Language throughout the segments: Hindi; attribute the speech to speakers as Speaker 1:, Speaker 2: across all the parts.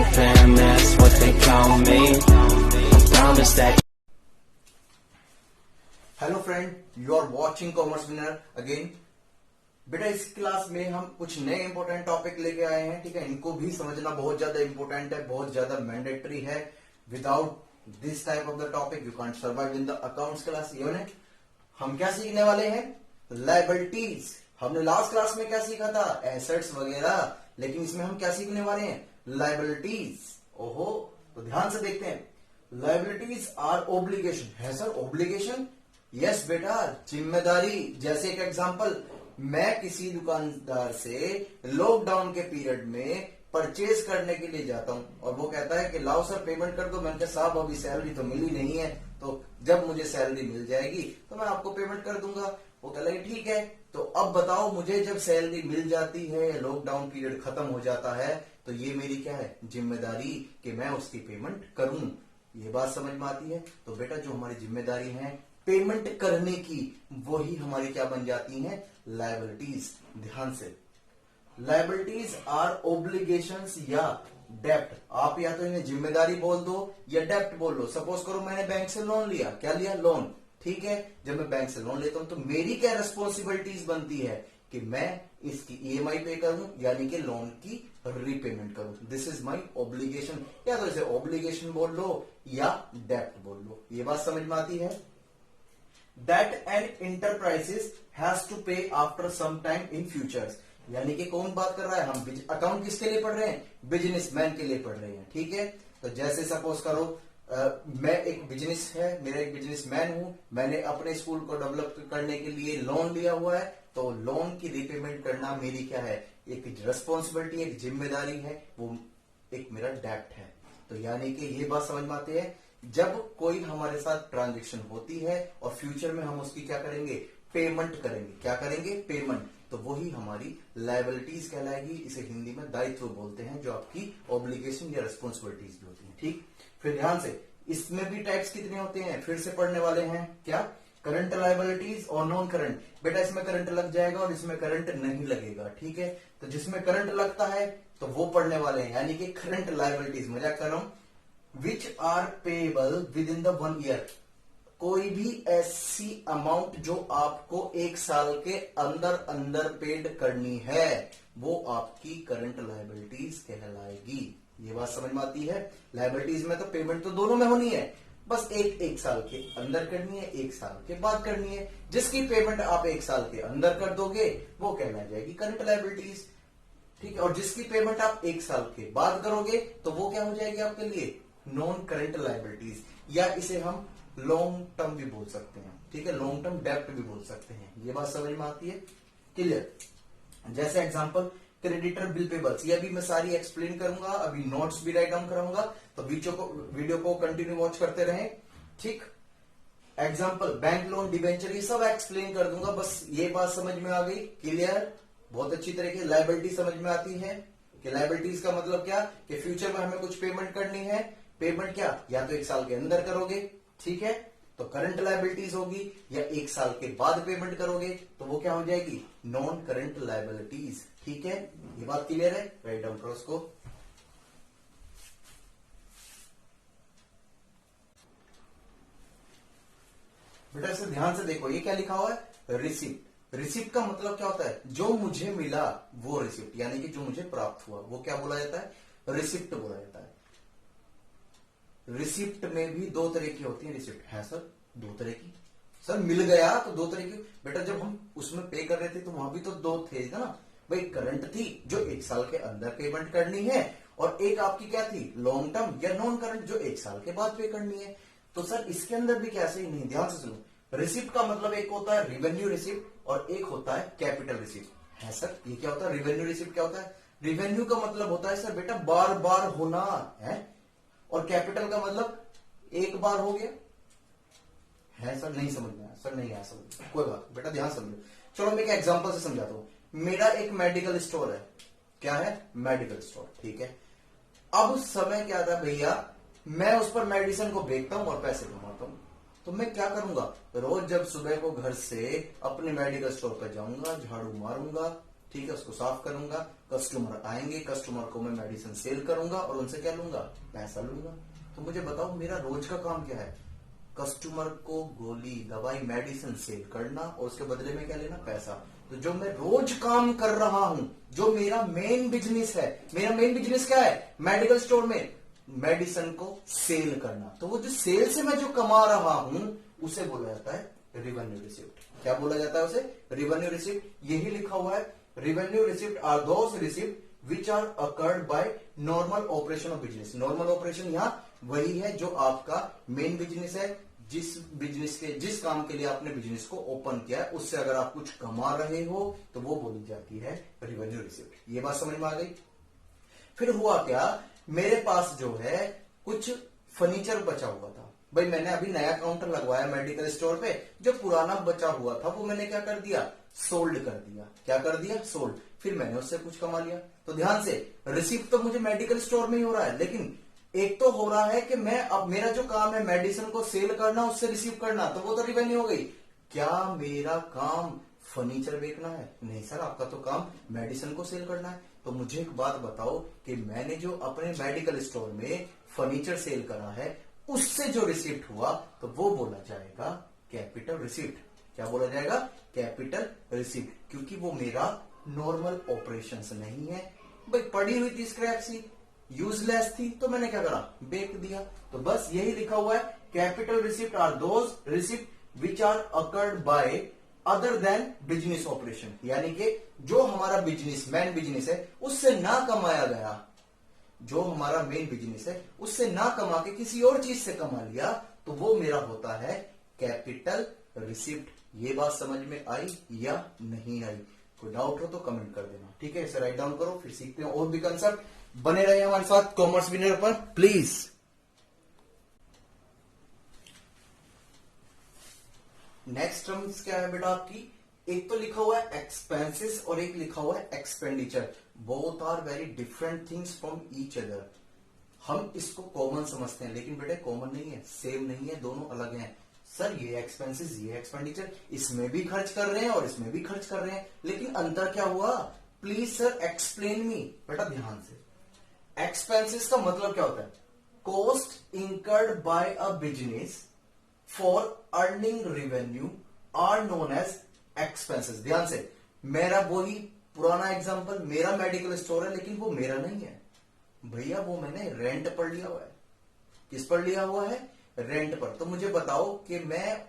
Speaker 1: your fam, that's what they call me. I promise that.
Speaker 2: Hello friend, you are watching commerce winner again. बेटा इस क्लास में हम कुछ नए इंपॉर्टेंट टॉपिक लेके आए हैं, ठीक है। इनको भी समझना बहुत ज्यादा इंपॉर्टेंट है, बहुत ज्यादा मैंडेटरी है। Without this type of the topic you can't survive in the accounts class. हम क्या सीखने वाले हैं? लायबिलिटीज। हमने लास्ट क्लास में क्या सीखा था? एसेट्स वगैरह। लेकिन इसमें हम क्या सीखने वाले हैं? लायबिलिटीज। ओहो, तो ध्यान से देखते हैं। Liabilities are obligation. है सर ओब्लिगेशन? यस बेटा, जिम्मेदारी। जैसे एक एग्जांपल, मैं किसी दुकानदार से लॉकडाउन के पीरियड में परचेज करने के लिए जाता हूं और वो कहता है कि लाओ सर पेमेंट कर दो। मैंने कहा साहब अभी सैलरी तो मिली नहीं है, तो जब मुझे सैलरी मिल जाएगी तो मैं आपको पेमेंट कर दूंगा। वो कह लगे ठीक है, तो अब बताओ मुझे जब सैलरी मिल जाती है, लॉकडाउन पीरियड खत्म हो जाता है, तो ये मेरी क्या है? जिम्मेदारी कि मैं उसकी पेमेंट करूं। ये बात समझ में आती है? तो बेटा जो हमारी जिम्मेदारी है पेमेंट करने की, वही हमारी क्या बन जाती हैं? लायबिलिटीज। ध्यान से, लायबिलिटीज आर ओब्लिगेशंस या डेप्ट। आप या तो इन्हें जिम्मेदारी बोल दो या डेप्ट बोल लो। सपोज करो मैंने बैंक से लोन लिया। क्या लिया? लोन। ठीक है, जब मैं बैंक से लोन लेता हूं तो मेरी क्या रिस्पॉन्सिबिलिटीज बनती है कि मैं इसकी ईएमआई पे करूं, यानी कि लोन की रीपेमेंट करूं। This is my obligation. या तो इसे ऑब्लिगेशन बोल लो या डेप्ट बोल लो। ये बात समझ में आती है? That an enterprises has to pay after some time in futures। यानी कि कौन बात कर रहा है? हम अकाउंट किसके लिए पढ़ रहे हैं? बिजनेसमैन के लिए पढ़ रहे हैं। ठीक है, तो जैसे सपोज करो मैं एक बिजनेस है, मेरा एक बिजनेसमैन हूं, मैंने अपने स्कूल को डेवलप करने के लिए लोन लिया हुआ है, तो लोन की रीपेमेंट करना मेरी क्या है? एक रिस्पॉन्सिबिलिटी, एक जिम्मेदारी है, वो एक मेरा डेप्ट है। तो यानी कि ये बात समझ में आती है, जब कोई हमारे साथ ट्रांजैक्शन होती है और फ्यूचर में हम उसकी क्या करेंगे? पेमेंट करेंगे। क्या करेंगे? पेमेंट। तो वही हमारी लायबिलिटीज कहलाएगी। इसे हिंदी में दायित्व बोलते हैं, जो आपकी ऑब्लिगेशन या रिस्पॉन्सिबिलिटीज भी होती है। ठीक, फिर ध्यान से, इसमें भी टाइप्स कितने होते हैं फिर से पढ़ने वाले हैं। क्या? करंट लायबिलिटीज और नॉन करंट। बेटा इसमें करंट लग जाएगा और इसमें करंट नहीं लगेगा। ठीक है, तो जिसमें करंट लगता है तो वो पढ़ने वाले हैं, यानी कि करंट लायबिलिटीज। मजाक कर रहा हूं। Which are payable within the 1 year. कोई भी ऐसी अमाउंट जो आपको 1 साल के अंदर अंदर पेड करनी है, वो आपकी करंट लायबिलिटीज कहलाएगी। ये बात समझ में आती है? लायबिलिटीज में तो पेमेंट तो दोनों में होनी है, बस एक साल के अंदर करनी है, 1 साल के बाद करनी है। जिसकी पेमेंट आप 1 साल के अंदर कर दोगे वो कहला जाएगी करंट लायबिलिटीज। ठीक है, और जिसकी पेमेंट आप 1 साल के बाद करोगे तो वो क्या हो जाएगी आपके लिए? नॉन करंट लायबिलिटीज, या इसे हम लॉन्ग टर्म भी बोल सकते हैं। ठीक है, लॉन्ग टर्म डेप्ट भी बोल सकते हैं। ये बात समझ में आती है? क्लियर? जैसे एग्जांपल, क्रेडिटर बिल पेबल्स। ये अभी मैं सारी एक्सप्लेन करूंगा, अभी नोट्स भी राइट डाउन कराऊंगा, तो वीडियो को कंटिन्यू वॉच करते रहें। ठीक, एग्जांपल बैंक लोन, डिबेंचर, ये सब एक्सप्लेन कर दूंगा। बस ये बात समझ में आ गई? क्लियर? बहुत अच्छी तरीके। लायबिलिटी समझ में आती है कि लायबिलिटीज का मतलब क्या? कि फ्यूचर में हमें कुछ पेमेंट करनी है। पेमेंट क्या? या तो 1 साल के अंदर करोगे, ठीक है, तो करंट लायबिलिटीज होगी, या 1 साल के बाद पेमेंट करोगे तो वो क्या हो जाएगी? Non current liabilities. ठीक है, ये बात क्लियर है? राइट डाउन करो उसको। बेटा इसे ध्यान से देखो, ये क्या लिखा हुआ है? रिसिप्ट। रिसिप्ट का मतलब क्या होता है? जो मुझे मिला वो रिसिप्ट, यानी कि जो मुझे प्राप्त हुआ वो क्या बोला जाता है? रिसिप्ट बोला जाता है। रिसिप्ट में भी 2 तरह की होती है रिसिप्ट। है सर 2 तरह की? सर मिल गया तो 2 तरह की। बेटा जब हम उसमें पे कर रहे थे तो वहां भी तो 2 थे ना भाई। करंट थी जो 1 साल के अंदर पेमेंट करनी है, और एक आपकी क्या थी? लॉन्ग टर्म या नॉन करंट, जो 1 साल के बाद पे करनी है। तो सर इसके अंदर भी कैसे ही नहीं, ध्यान से सुनो। रिसिप्ट का मतलब एक होता है रिवेन्यू रिसिप्ट और एक होता है कैपिटल रिसिप्ट। है सर, ये क्या होता है? रिवेन्यू रिसिप्ट क्या होता है? रिवेन्यू का मतलब होता है सर बेटा बार बार होना है, और कैपिटल का मतलब एक बार हो गया। है सर नहीं समझ में आया? सर नहीं आया समझ, कोई बात बेटा ध्यान समझो। चलो मैं एक एग्जांपल से समझाता हूं। मेरा एक मेडिकल स्टोर है। क्या है? Medical store. ठीक है, अब समय क्या था भैया, मैं उस पर मेडिसिन को बेचता हूं और पैसे कमाता हूं। तो मैं क्या करूंगा? रोज जब सुबह को घर से अपने मेडिकल स्टोर पर जाऊंगा, झाड़ू मारूंगा, ठीक है, उसको साफ करूंगा, कस्टमर आएंगे, कस्टमर को मैं मेडिसिन सेल करूंगा और उनसे क्या लूंगा, पैसा लूंगा। तो मुझे बताओ मेरा रोज का काम क्या है, कस्टमर को गोली दवाई मेडिसिन सेल करना और उसके बदले में क्या लेना, पैसा। तो जो मैं रोज काम कर रहा हूं, जो मेरा मेन बिजनेस है, मेरा मेन बिजनेस क्या है, मेडिकल स्टोर में मेडिसिन को सेल करना। तो वो जो सेल से मैं जो कमा रहा हूं उसे बोला जाता है रिवेन्यू रिसिप्ट। क्या बोला जाता है उसे, रिवेन्यू रिसिप्ट। यही लिखा हुआ है, revenue receipt are those receipt which are occurred by normal operation of business. Normal operation यहां वही है जो आपका मेन बिजनेस है, जिस काम के लिए आपने बिजनेस को ओपन किया है, उससे अगर आप कुछ कमा रहे हो तो वो बोली जाती है रिवेन्यू रिसिप्ट। ये बात समझ में आ गई। फिर हुआ क्या, मेरे पास जो है कुछ फर्नीचर बचा हुआ था। भाई मैंने अभी नया काउंटर लगवाया मेडिकल स्टोर पे, जो पुराना बचा हुआ था वो मैंने क्या कर दिया, सोल्ड कर दिया। क्या कर दिया, सोल्ड। फिर मैंने उससे कुछ कमा लिया। तो ध्यान से, रिसीव तो मुझे मेडिकल स्टोर में ही हो रहा है, लेकिन एक तो हो रहा है कि मैं अब मेरा जो काम है मेडिसिन को सेल करना, उससे रिसीव करना, तो वो तो रिवेन्यू हो गई। क्या मेरा काम फर्नीचर बेचना है? नहीं सर, आपका तो काम मेडिसिन को सेल करना है। तो मुझे एक बात बताओ कि मैंने जो अपने मेडिकल स्टोर में फर्नीचर सेल करा है, उससे जो रिसिप्ट हुआ तो वो बोला जाएगा कैपिटल रिसिप्ट। क्या बोला जाएगा, कैपिटल रिसिप्ट, क्योंकि वो मेरा नॉर्मल ऑपरेशंस नहीं है। भाई पड़ी हुई थी स्क्रैप सी, यूजलेस थी, तो मैंने क्या करा, बेच दिया। तो बस यही लिखा हुआ है, capital receipt are those receipt which are occurred by other than business operation. यानी कि जो हमारा बिजनेस, मेन बिजनेस है, उससे ना कमाया गया, जो हमारा मेन बिजनेस है उससे ना कमा के किसी और चीज से कमा लिया, तो वो मेरा होता है कैपिटल रिसिप्ट। ये बात समझ में आई या नहीं आई? कोई डाउट हो तो कमेंट कर देना, ठीक है। इसे राइट डाउन करो, फिर सीखते हैं और भी कंसेप्ट। बने रहिए हमारे साथ कॉमर्स विनर पर प्लीज। नेक्स्ट टर्म्स क्या है बेटा आपकी, एक तो लिखा हुआ है एक्सपेंसेस और एक लिखा हुआ है expenditure. Both are very different things from each other. हम इसको कॉमन समझते हैं, लेकिन बेटा कॉमन नहीं है, सेम नहीं है, दोनों अलग हैं। सर ये एक्सपेंसेस, ये एक्सपेंडिचर, इसमें भी खर्च कर रहे हैं और इसमें भी खर्च कर रहे हैं, लेकिन अंतर क्या हुआ? Please sir explain me. बेटा ध्यान से, एक्सपेंसेस का मतलब क्या होता है, cost incurred by a business for earning revenue are known as expenses. ध्यान से, मेरा वही पुराना एग्जांपल, मेरा मेडिकल स्टोर है, लेकिन वो मेरा नहीं है भैया, वो मैंने रेंट पर लिया हुआ है। किस पर लिया हुआ है? रेंट पर। तो मुझे बताओ कि मैं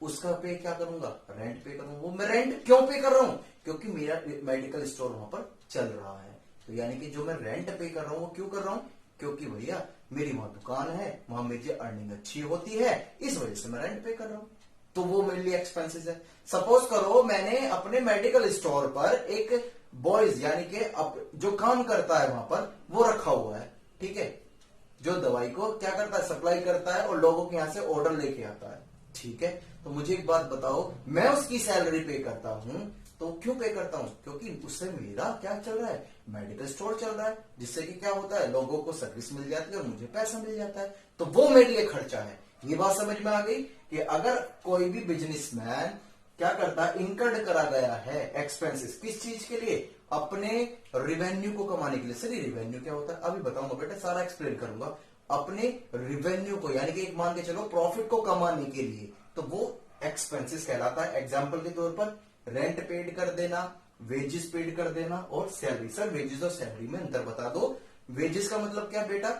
Speaker 2: उसका पे क्या करूंगा, रेंट पे करूंगा। वो मैं रेंट क्यों पे कर रहा हूं? क्योंकि मेरा मेडिकल स्टोर वहां पर चल रहा है। तो यानी कि जो मैं रेंट पे कर रहा हूं वो क्यों कर रहा हूं? क्योंकि भैया मेरी वहां दुकान है, वहां मेरी अर्निंग अच्छी होती है, इस वजह से मैं रेंट पे कर रहा हूं। तो वो मेरे लिए एक्सपेंसेस है। सपोज करो मैंने अपने मेडिकल स्टोर पर एक बॉयज यानी कि जो काम करता है वहां पर वो रखा हुआ है, ठीक है, जो दवाई को क्या करता है, सप्लाई करता है और लोगों के यहां से ऑर्डर लेके आता है, ठीक है। तो मुझे एक बात बताओ, मैं उसकी सैलरी पे करता हूं, तो क्यों पे करता हूं? क्योंकि उससे मेरा क्या चल रहा है, मेडिकल स्टोर चल रहा है, जिससे कि क्या होता है, लोगों को सर्विस मिल जाती है और मुझे पैसा मिल जाता है। तो वो मेरे लिए खर्चा है। ये बात समझ में आ गई कि अगर कोई भी बिजनेसमैन क्या करता है, इनकर्ड करा गया है एक्सपेंसेस, किस चीज के लिए, अपने रिवेन्यू को कमाने के लिए। सर रिवेन्यू क्या होता है? अभी बताऊंगा बेटा, सारा एक्सप्लेन करूंगा। अपने रिवेन्यू को यानी कि एक मान के चलो प्रॉफिट को कमाने के लिए, तो वो एक्सपेंसेस कहलाता है। एग्जाम्पल के तौर पर रेंट पेड कर देना, वेजेस पेड कर देना और सैलरी। सर वेजेस और सैलरी में अंतर बता दो। वेजेस का मतलब क्या बेटा,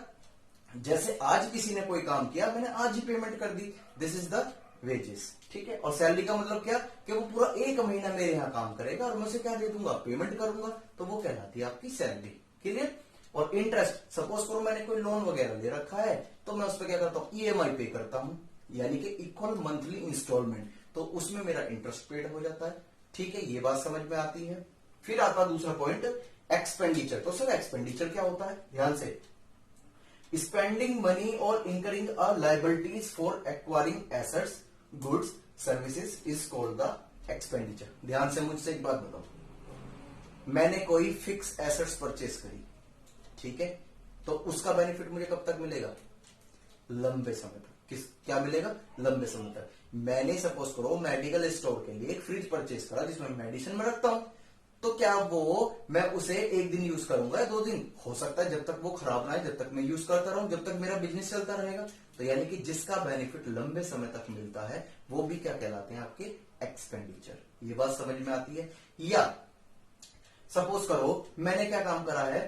Speaker 2: जैसे आज किसी ने कोई काम किया, मैंने आज ही पेमेंट कर दी, दिस इज द वेजेस, ठीक है। और सैलरी का मतलब क्या, कि वो पूरा एक महीना मेरे यहाँ काम करेगा और मैं उसे क्या दे दूंगा, पेमेंट करूंगा, तो वो कहलाती है आपकी सैलरी। क्लियर? और इंटरेस्ट, सपोज करो मैंने कोई लोन वगैरह ले रखा है, तो मैं उस पर क्या करता हूँ, ईएमआई पे करता हूँ, यानी कि इक्वल मंथली इंस्टॉलमेंट, तो उसमें मेरा इंटरेस्ट पेड हो जाता है, ठीक है। ये बात समझ में आती है। फिर आता दूसरा पॉइंट, एक्सपेंडिचर। तो सर एक्सपेंडिचर क्या होता है? ध्यान से, स्पेंडिंग मनी और incurring a liabilities for acquiring assets, goods, services is called the expenditure. ध्यान से मुझसे एक बात बताओ, मैंने कोई फिक्स एसेट्स परचेस करी, ठीक है, तो उसका बेनिफिट मुझे कब तक मिलेगा? लंबे समय तक। क्या मिलेगा? लंबे समय तक। मैंने सपोज करो मेडिकल स्टोर के लिए एक फ्रिज परचेस करा, जिसमें मेडिसिन में रखता हूं, तो क्या वो मैं उसे एक दिन यूज करूंगा या 2 दिन, हो सकता है जब तक वो खराब ना है, जब तक मैं यूज करता रहूं, जब तक मेरा बिजनेस चलता रहेगा। तो यानी कि जिसका बेनिफिट लंबे समय तक मिलता है वो भी क्या कहलाते हैं, आपके एक्सपेंडिचर। ये बात समझ में आती है। या सपोज करो मैंने क्या काम करा है,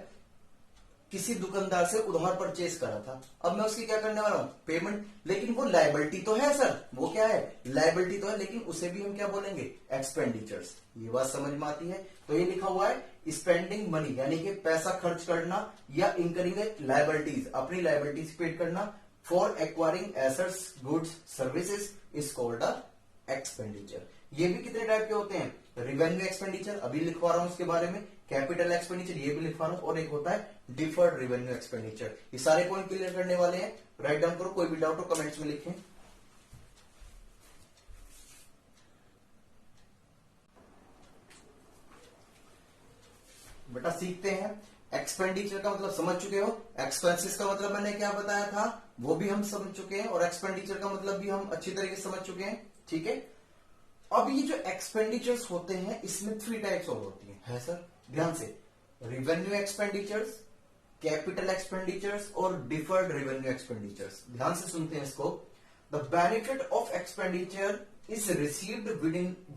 Speaker 2: किसी दुकानदार से उधार परचेज करा था, अब मैं उसकी क्या करने वाला हूं, पेमेंट। लेकिन वो लायबिलिटी तो है सर, वो क्या है, लायबिलिटी तो है, लेकिन उसे भी हम क्या बोलेंगे, एक्सपेंडिचर्स। ये बात समझ में आती है। तो ये लिखा हुआ है स्पेंडिंग मनी, यानी कि पैसा खर्च करना, या इनकरिंग लायबिलिटीज, अपनी लायबिलिटीज पेड करना, for acquiring assets goods services is called a expenditure. ये भी कितने टाइप के होते हैं, रिवेन्यू एक्सपेंडिचर अभी लिखवा रहा हूं उसके बारे में, कैपिटल एक्सपेंडिचर ये भी लिखवा रहा हूं, और एक होता है डिफर्ड रिवेन्यू एक्सपेंडिचर। ये सारे पॉइंट क्लियर करने वाले हैं, राइट डाउन करो, कोई भी डाउट हो कमेंट्स में लिखें। बेटा सीखते हैं, एक्सपेंडिचर का मतलब समझ चुके हो, एक्सपेंसेस का मतलब मैंने क्या बताया था वो भी हम समझ चुके हैं, और एक्सपेंडिचर का मतलब भी हम अच्छी तरीके से समझ चुके हैं। ठीक है, अब ये जो एक्सपेंडिचर्स होते हैं इसमें 3 टाइप्स और होती है सर, ध्यान से, रिवेन्यू एक्सपेंडिचर्स, कैपिटल एक्सपेंडिचर्स और डिफर्ड रिवेन्यू एक्सपेंडिचर्स। ध्यान से सुनते हैं इसको। The benefit of expenditure is received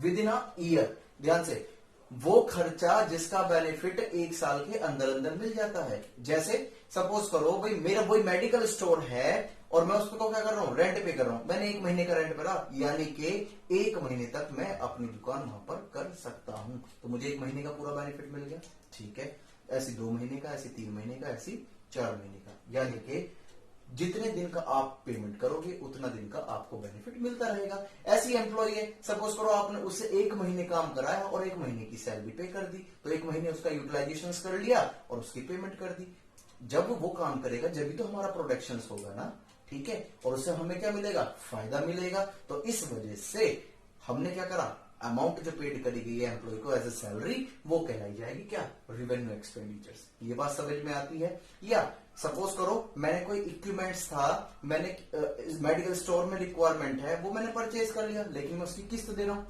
Speaker 2: with in a year. ध्यान से, वो खर्चा जिसका बेनिफिट 1 साल के अंदर अंदर मिल जाता है। जैसे सपोज करो भाई मेरा वही मेडिकल स्टोर है और मैं उसको क्या कर रहा हूं, रेंट पे कर रहा हूं, मैंने 1 महीने का रेंट भरा, यानी कि 1 महीने तक मैं अपनी दुकान वहां पर कर सकता हूं, तो मुझे 1 महीने का पूरा बेनिफिट मिल गया। ठीक है, ऐसे 2 महीने का, ऐसे 3 महीने का, ऐसे 4 महीने का, यानी कि जितने दिन का आप पेमेंट करोगे उतना दिन का आपको बेनिफिट मिलता रहेगा। ऐसी एम्प्लॉय है, सपोज करो आपने उससे 1 महीने काम कराया और 1 महीने की सैलरी पे कर दी, तो 1 महीने उसका यूटिलाइजेशन कर लिया और उसकी पेमेंट कर दी। जब वो काम करेगा जब भी तो हमारा प्रोडक्शन होगा ना, ठीक है, और उससे हमें क्या मिलेगा, फायदा मिलेगा। तो इस वजह से हमने क्या करा, अमाउंट जो पेड करी गई है एम्प्लॉय को एज ए सैलरी, वो कहलाई जाएगी क्या, रिवेन्यू एक्सपेंडिचर्स। ये बात समझ में आती है। या सपोज करो मैंने कोई इक्विपमेंट्स था, मैंने मेडिकल स्टोर में रिक्वायरमेंट है, वो मैंने परचेज कर लिया, लेकिन मैं उसकी किस्त दे रहा हूं,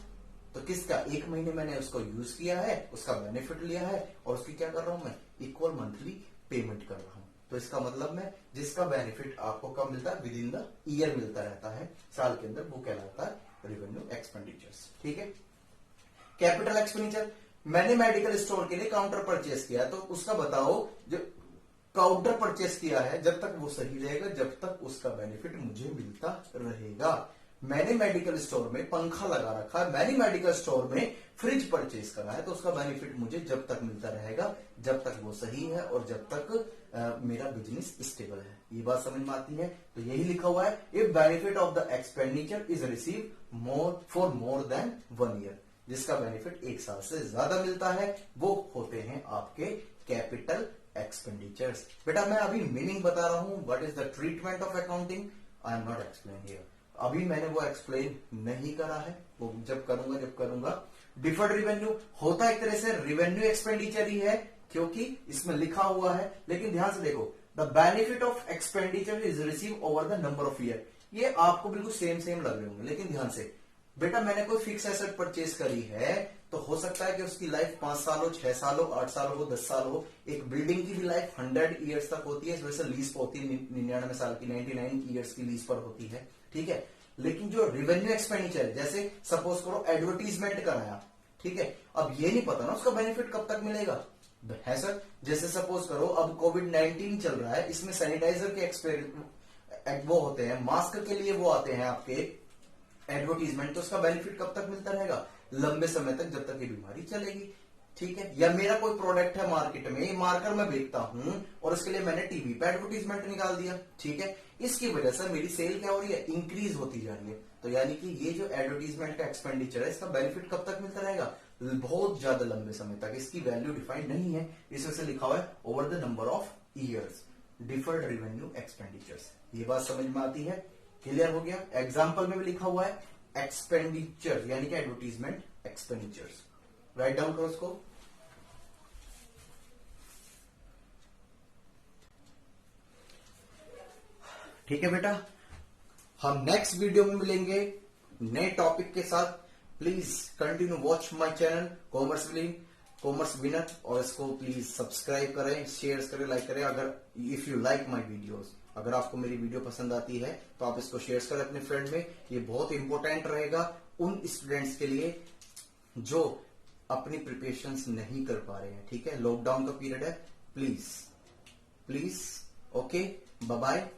Speaker 2: तो किस्त का 1 महीने मैंने उसको यूज किया है, उसका बेनिफिट लिया है, और उसकी क्या कर रहा हूं मैं, इक्वल मंथली पेमेंट कर रहा हूं। तो इसका मतलब मैं जिसका बेनिफिट आपको कब मिलता है, विद इन द ईयर मिलता रहता है, साल के अंदर, वो कहलाता है रिवेन्यू एक्सपेंडिचर्स। ठीक है, कैपिटल एक्सपेंडिचर, मैंने मेडिकल स्टोर के लिए काउंटर परचेज किया, तो उसका बताओ जो काउंटर परचेज किया है जब तक वो सही रहेगा, जब तक उसका बेनिफिट मुझे मिलता रहेगा। मैंने मेडिकल स्टोर में पंखा लगा रखा है, मैंने मेडिकल स्टोर में फ्रिज परचेज करा है, तो उसका बेनिफिट मुझे जब तक मिलता रहेगा जब तक वो सही है और जब तक मेरा बिजनेस स्टेबल है। ये बात समझ में आती है। तो यही लिखा हुआ है, if benefit of the expenditure is receive for more than 1 year, जिसका बेनिफिट 1 साल से ज्यादा मिलता है, वो होते हैं आपके कैपिटल एक्सपेंडिचर्स। बेटा मैं अभी मीनिंग बता रहा हूं, what is the treatment of accounting, I am not explain here. अभी मैंने वो एक्सप्लेन नहीं करा है, वो जब करूंगा। डिफर्ड रिवेन्यू होता एक तरह से रिवेन्यू एक्सपेंडिचर ही है, क्योंकि इसमें लिखा हुआ है, लेकिन ध्यान से देखो, the benefit of expenditure is receive over the number of year. ये आपको बिल्कुल सेम लग रहे होंगे, लेकिन ध्यान से, बेटा मैंने कोई फिक्स एसेट परचेज करी है, तो हो सकता है कि उसकी लाइफ 5 साल हो, 6 साल हो, 8 साल हो, 10 साल हो। एक बिल्डिंग की भी लाइफ 100 ईयर्स तक होती है, इस वजह से लीज पर होती है 99 साल की, 99 ईयर्स की लीज पर होती है। ठीक है, लेकिन जो रिवेन्यू एक्सपेंडिचर, जैसे सपोज करो एडवर्टीजमेंट कराया, ठीक है, अब ये नहीं पता ना उसका बेनिफिट कब तक मिलेगा, है सर। जैसे सपोज करो अब कोविड-19 चल रहा है, इसमें सैनिटाइजर के वो होते हैं, मास्क के लिए वो आते हैं आपके एडवर्टीजमेंट, तो उसका बेनिफिट कब तक मिलता रहेगा, लंबे समय तक, जब तक ये बीमारी चलेगी। ठीक है, या मेरा कोई प्रोडक्ट है मार्केट में, मार्कर मैं बेचता हूं और उसके लिए मैंने टीवी पे एडवर्टीजमेंट निकाल दिया, ठीक है, इसकी वजह से मेरी सेल क्या हो रही है, इंक्रीज होती जा रही है। तो यानी कि ये जो एडवर्टीजमेंट का एक्सपेंडिचर है, इसका बेनिफिट कब तक मिलता रहेगा, बहुत ज्यादा लंबे समय तक। इसकी वैल्यू डिफाइंड नहीं है, इस वजह से लिखा हुआ है over the number of years, deferred revenue expenditures. ये बात समझ में आती है, क्लियर हो गया। एग्जाम्पल में भी लिखा हुआ है एक्सपेंडिचर, यानी कि एडवर्टीजमेंट एक्सपेंडिचर्स, राइट डाउन करो उसको। ठीक है बेटा, हम नेक्स्ट वीडियो में मिलेंगे नए टॉपिक के साथ। Please continue watch my channel commerce willing. Commerce winner, और इसको प्लीज सब्सक्राइब करें, शेयर करें, लाइक करें। अगर if you like my videos, अगर आपको मेरी वीडियो पसंद आती है तो आप इसको शेयर करें अपने फ्रेंड में। ये बहुत इंपॉर्टेंट रहेगा उन स्टूडेंट्स के लिए जो अपनी प्रिपरेशंस नहीं कर पा रहे हैं। ठीक है, लॉकडाउन का पीरियड है, please please. Okay, bye bye.